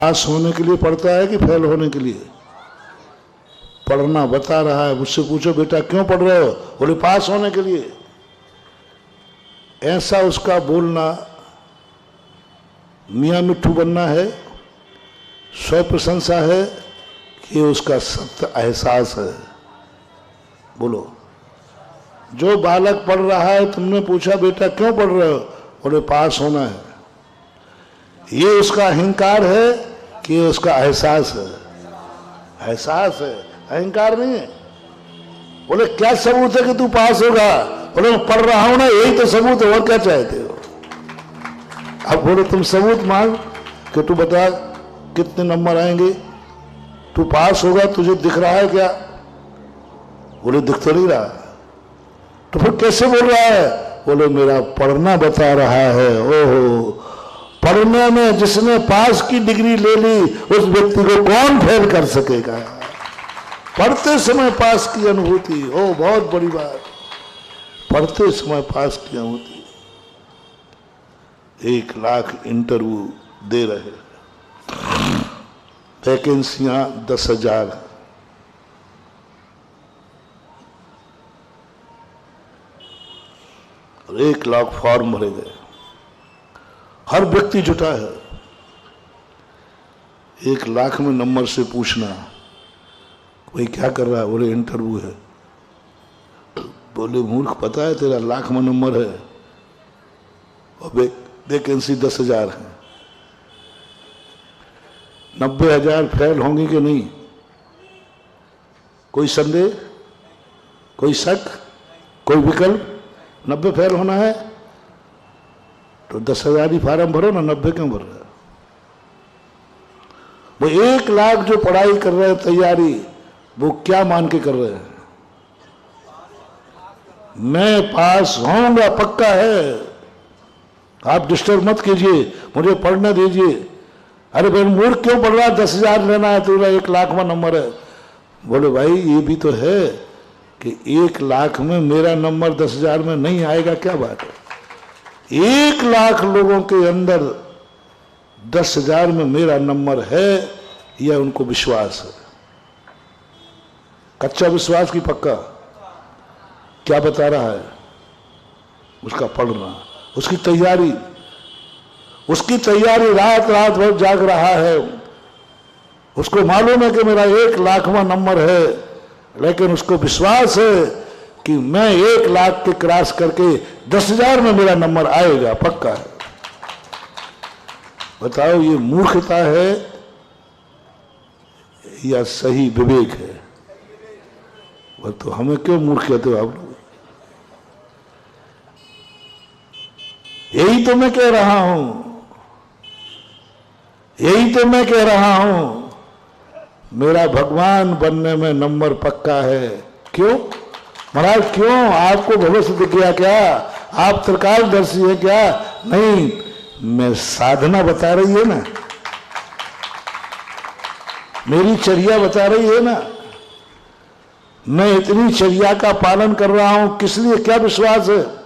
पास होने के लिए पढ़ता है कि फेल होने के लिए? पढ़ना बता रहा है। मुझसे पूछो बेटा क्यों पढ़ रहे हो? बोले पास होने के लिए। ऐसा उसका बोलना मियाँ मिट्ठू बनना है, स्व प्रशंसा है कि उसका सत्य एहसास है? बोलो। जो बालक पढ़ रहा है, तुमने पूछा बेटा क्यों पढ़ रहे हो? बोले पास होना है। ये उसका अहंकार है कि उसका एहसास है? एहसास है, अहंकार नहीं है। बोले क्या सबूत है कि तू पास होगा? बोले मैं पढ़ रहा हूं ना, यही तो सबूत है, और क्या चाहते हो? अब बोले तुम सबूत मांग कि तू बता कितने नंबर आएंगे, तू पास होगा, तुझे दिख रहा है क्या? बोले दिख तो नहीं रहा। तो फिर कैसे बोल रहा है? बोले मेरा पढ़ना बता रहा है। ओहो, पढ़ने में जिसने पास की डिग्री ले ली उस व्यक्ति को कौन फेल कर सकेगा? पढ़ते समय पास की अनुभूति, ओ बहुत बड़ी बात। पढ़ते समय पास की अनुभूति। 1 लाख इंटरव्यू दे रहे, वैकेंसियां 10,000 है। और 1 लाख फॉर्म भरे गए, हर व्यक्ति जुटा है। 1 लाख में नंबर से पूछना कोई क्या कर रहा है? बोले इंटरव्यू है। बोले मूर्ख, पता है तेरा लाख में नंबर है और वैकेंसी 10,000 है। 90,000 फेल होंगी कि नहीं? कोई संदेह, कोई शक, कोई विकल्प? 90 फेल होना है तो 10,000 ही फार्म भरो ना, 90 क्यों भर रहे हो? वो 1 लाख जो पढ़ाई कर रहे हैं तैयारी, वो क्या मान के कर रहे हैं? मैं पास होऊंगा पक्का है, आप डिस्टर्ब मत कीजिए, मुझे पढ़ने दीजिए। अरे भाई मूर्ख क्यों पढ़ रहा है? 10,000 लेना है, तेरा 1 लाख में नंबर है। बोले भाई ये भी तो है कि 1 लाख में मेरा नंबर 10,000 में नहीं आएगा, क्या बात है? 1 लाख लोगों के अंदर 10,000 में मेरा नंबर है, यह उनको विश्वास है। कच्चा विश्वास की पक्का? क्या बता रहा है? उसका पढ़ना, उसकी तैयारी, रात रात भर जाग रहा है। उसको मालूम है कि मेरा 1 लाखवां नंबर है, लेकिन उसको विश्वास है कि मैं 1 लाख के क्रॉस करके 10,000 में मेरा नंबर आएगा, पक्का है। बताओ ये मूर्खता है या सही विवेक है? वो तो हमें क्यों मूर्ख कहते हो आप लोग? यही तो मैं कह रहा हूं, यही तो मैं कह रहा हूं। मेरा भगवान बनने में नंबर पक्का है। क्यों महाराज, क्यों? आपको भविष्य दिख गया क्या? आप त्रिकालदर्शी है क्या? नहीं, मैं साधना बता रही है ना, मेरी चर्या बता रही है ना। मैं इतनी चर्या का पालन कर रहा हूं, किस लिए? क्या विश्वास है?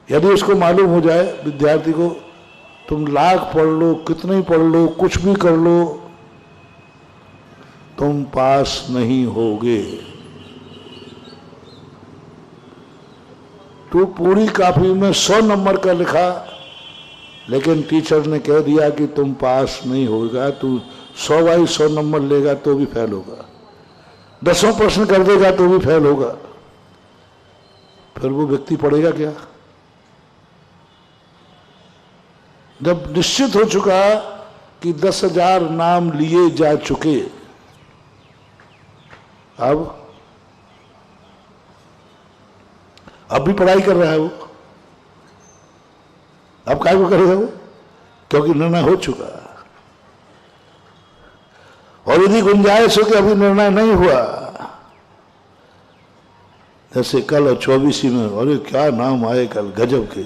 यदि उसको मालूम हो जाए विद्यार्थी को, तुम लाख पढ़ लो, कितने ही पढ़ लो, कुछ भी कर लो, तुम पास नहीं होगे। तू पूरी कॉपी में 100 नंबर का लिखा, लेकिन टीचर ने कह दिया कि तुम पास नहीं होगा, तू 100/100 नंबर लेगा तो भी फेल होगा, 10 प्रश्न कर देगा तो भी फेल होगा। फिर वो व्यक्ति पढ़ेगा क्या? जब निश्चित हो चुका कि 10,000 नाम लिए जा चुके, अब भी पढ़ाई कर रहा है वो। अब काय को करेगा वो? क्योंकि निर्णय हो चुका। और यदि गुंजाइश हो कि अभी निर्णय नहीं हुआ, जैसे कल 24 में, अरे क्या नाम आए कल, गजब के।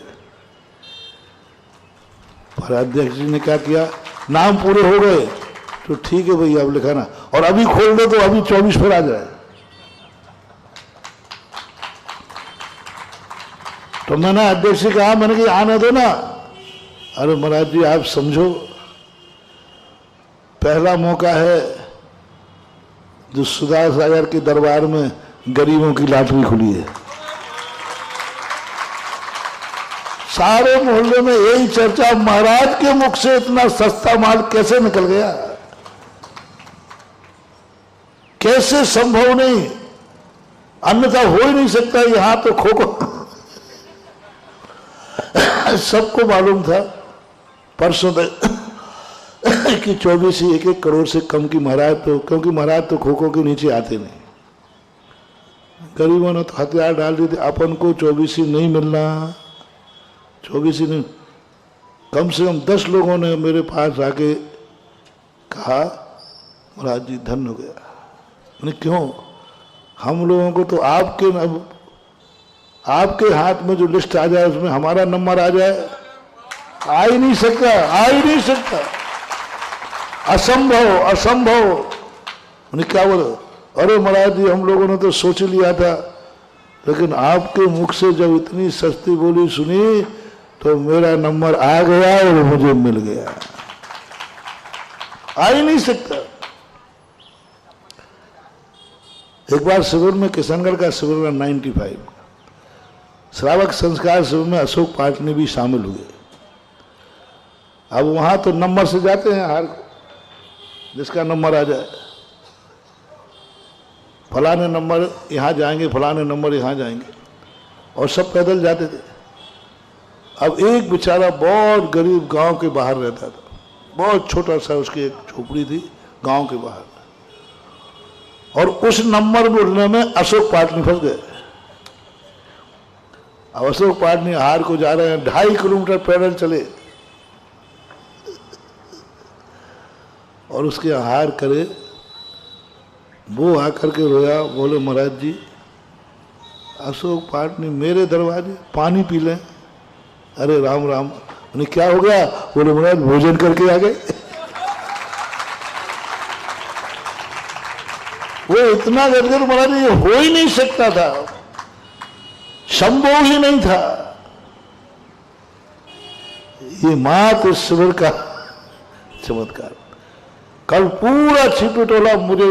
पर अध्यक्ष जी ने क्या किया, नाम पूरे हो गए तो ठीक है भैया अब लिखाना, और अभी खोल दो तो अभी 24 फिर आ जाए। तो मैंने अध्यक्ष से कहा, मैंने कि आने दो ना। अरे महाराज जी आप समझो पहला मौका है जो सुधा सागर के दरबार में गरीबों की लॉटरी खुली है। सारे मोहल्ले में यही चर्चा, महाराज के मुख से इतना सस्ता माल कैसे निकल गया, कैसे संभव नहीं, अन्यथा हो ही नहीं सकता। यहां तो खो सबको मालूम था परसों तक कि 24 ही 1-1 करोड़ से कम की महाराज, तो क्योंकि महाराज तो खो के नीचे आते नहीं। गरीबों ने तो हथियार डाल दिए थे, अपन को 24 ही नहीं मिलना, 24 ही नहीं। कम से कम 10 लोगों ने मेरे पास आके कहा महाराज जी धन्य हो गया। मैंने क्यों? हम लोगों को तो आपके हाथ में जो लिस्ट आ जाए उसमें हमारा नंबर आ जाए, आ ही नहीं सकता, आ ही नहीं सकता, असंभव असंभव। मैंने क्या बोला? अरे महाराज जी हम लोगों ने तो सोच लिया था, लेकिन आपके मुख से जब इतनी सस्ती बोली सुनी तो मेरा नंबर आ गया और मुझे मिल गया, आ ही नहीं सकता। एक बार शिविर में, किशनगढ़ का शिविर में 95 श्रावक संस्कार शिविर में अशोक पाटनी भी शामिल हुए। अब वहां तो नंबर से जाते हैं हर जिसका नंबर आ जाए, फलाने नंबर यहाँ जाएंगे, फलाने नंबर यहाँ जाएंगे, और सब पैदल जाते थे। अब एक बेचारा बहुत गरीब गांव के बाहर रहता था, बहुत छोटा सा उसकी एक झोपड़ी थी गांव के बाहर, और उस नंबर बोलने में अशोक पाटनी फंस गए। अब अशोक पाटनी हार को जा रहे हैं, 2.5 किलोमीटर पैदल चले और उसके हार करे, वो आकर के रोया, बोले महाराज जी अशोक पाटनी मेरे दरवाजे, पानी पी लें। अरे राम राम। उन्हें क्या हो गया? बोले महाराज भोजन करके आ गए। वो इतना गदगद, महाराज ये हो ही नहीं सकता था, संभव ही नहीं था। ये मात्र शिविर का चमत्कार। कल पूरा छिपटोला मुझे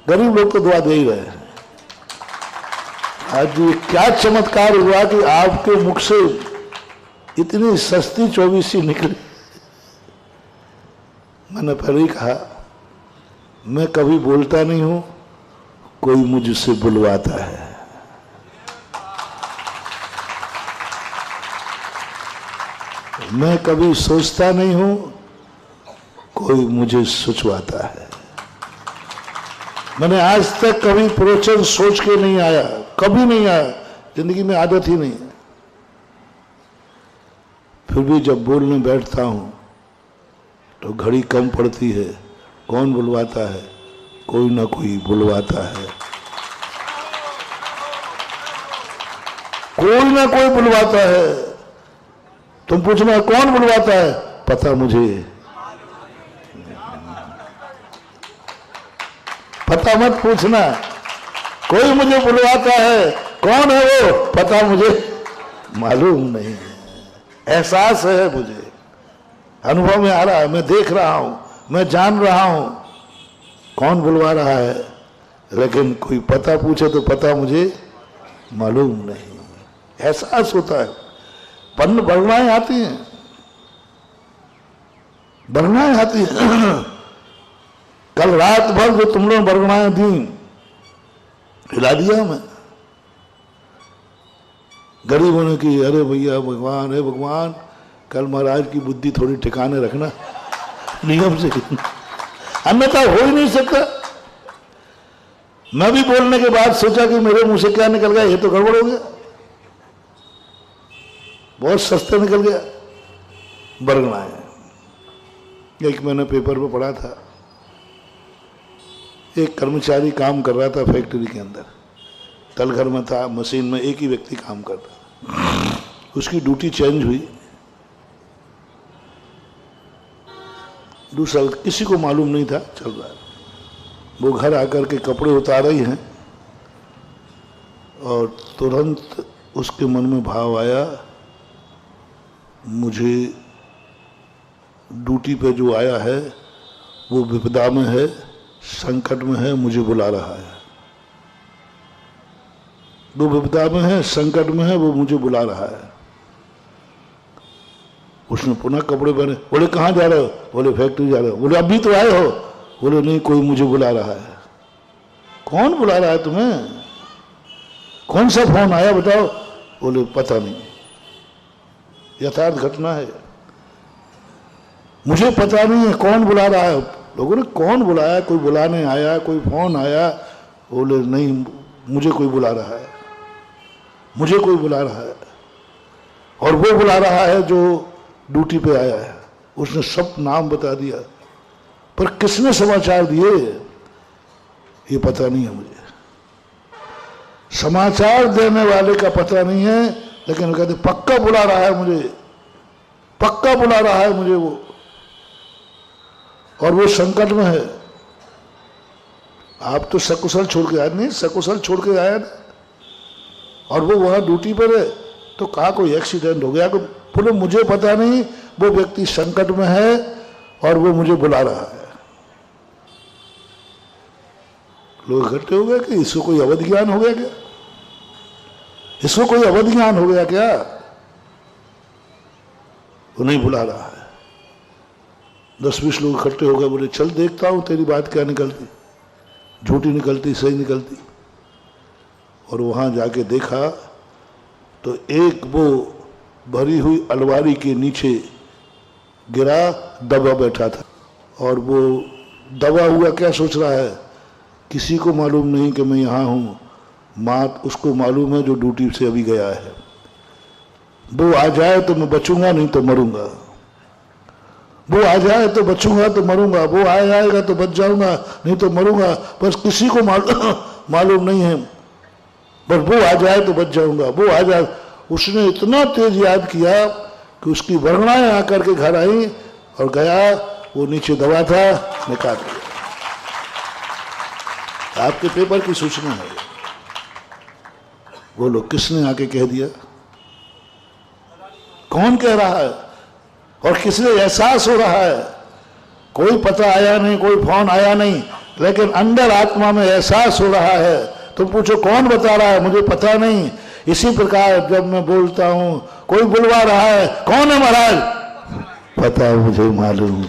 गरीब लोग को दुआ दे ही रहे हैं। आज ये क्या चमत्कार हुआ कि आपके मुख से इतनी सस्ती 24 निकली। मैंने पहले ही कहा मैं कभी बोलता नहीं हूं, कोई मुझसे बुलवाता है। मैं कभी सोचता नहीं हूं, कोई मुझे सोचवाता है। मैंने आज तक कभी प्रवचन सोच के नहीं आया, कभी नहीं आया, जिंदगी में आदत ही नहीं है। फिर भी जब बोलने बैठता हूं तो घड़ी कम पड़ती है। कौन बुलवाता है? कोई ना कोई बुलवाता है, कोई ना कोई बुलवाता है। तुम पूछना कौन बुलवाता है? पता मुझे, पता मत पूछना। कोई मुझे बुलवाता है, कौन है वो? पता मुझे मालूम नहीं है, एहसास है मुझे, अनुभव में आ रहा है, मैं देख रहा हूं, मैं जान रहा हूं कौन बुलवा रहा है। लेकिन कोई पता पूछे तो पता मुझे मालूम नहीं, एहसास होता है। वर्णाएं आती हैं, वर्णाएं आती हैं। कल रात भर जो तुम लोग वर्णाएं दी, हिला दिया मैं। गरीबों ने की, अरे भैया भगवान है, भगवान कल महाराज की बुद्धि थोड़ी ठिकाने रखना नियम से, अन्यथा हो ही नहीं सकता। मैं भी बोलने के बाद सोचा कि मेरे मुंह से क्या निकल गया, ये तो गड़बड़ हो गया, बहुत सस्ते निकल गया। बरगनाएं एक मैंने पेपर पे पढ़ा था, एक कर्मचारी काम कर रहा था फैक्ट्री के अंदर, तलघर में था, मशीन में एक ही व्यक्ति काम करता। उसकी ड्यूटी चेंज हुई, दूसरा किसी को मालूम नहीं था, चल रहा है। वो घर आकर के कपड़े उतार रही हैं और तुरंत उसके मन में भाव आया, मुझे ड्यूटी पे जो आया है वो विपदा में है, संकट में है, मुझे बुला रहा है। वो विपदा में है, संकट में है, वो मुझे बुला रहा है। उसने पुनः कपड़े पहने। बोले कहाँ जा रहे हो? बोले फैक्ट्री जा रहे हो। बोले अभी तो आए हो? बोले नहीं, कोई मुझे बुला रहा है। कौन बुला रहा है तुम्हें? कौन सा फोन आया बताओ? बोले पता नहीं, यथार्थ घटना है, मुझे पता नहीं है कौन बुला रहा है। लोगों ने कौन बुलाया? कोई बुलाने आया, कोई फोन आया? बोले नहीं, मुझे कोई बुला रहा है, मुझे कोई बुला रहा है। और वो बुला रहा है जो ड्यूटी पे आया है। उसने सब नाम बता दिया, पर किसने समाचार दिए ये पता नहीं है मुझे। समाचार देने वाले का पता नहीं है, लेकिन वो कहते पक्का बुला रहा है मुझे, पक्का बुला रहा है मुझे वो। और वो संकट में है। आप तो सकुशल छोड़ के आए? नहीं, सकुशल छोड़ के आया ना, और वो वहां ड्यूटी पर है। तो कहा कोई एक्सीडेंट हो गया? बोले मुझे पता नहीं, वो व्यक्ति संकट में है और वो मुझे बुला रहा है। लोग इकट्ठे हो गए कि इसको कोई अवध ज्ञान हो गया क्या? इसको कोई अवध ज्ञान हो गया क्या? वो नहीं बुला रहा है। 10-20 लोग इकट्ठे हो गए। बोले चल देखता हूं तेरी बात क्या निकलती, झूठी निकलती सही निकलती। और वहां जाके देखा तो एक वो भरी हुई अलमारी के नीचे गिरा, दबा बैठा था। और वो दबा हुआ क्या सोच रहा है? किसी को मालूम नहीं कि मैं यहाँ हूँ, माँ उसको मालूम है जो ड्यूटी से अभी गया है। वो आ जाए तो मैं बचूंगा, नहीं तो मरूंगा। वो आ जाए तो बचूंगा तो मरूंगा, वो आ जाएगा तो बच जाऊंगा, नहीं तो मरूंगा। बस किसी को मालूम नहीं है, बस वो आ जाए तो बच जाऊंगा, वो आ जाए। उसने इतना तेज याद किया कि उसकी वर्णाएं आकर के घर आई और गया, वो नीचे दबा था, निकाल दिया। आपके पेपर की सूचना है। बोलो किसने आके कह दिया? कौन कह रहा है? और किसने एहसास हो रहा है? कोई पता आया नहीं, कोई फोन आया नहीं, लेकिन अंदर आत्मा में एहसास हो रहा है। तुम पूछो कौन बता रहा है? मुझे पता नहीं। इसी प्रकार जब मैं बोलता हूं कोई बुलवा रहा है, कौन है महाराज? पता मुझे मालूम।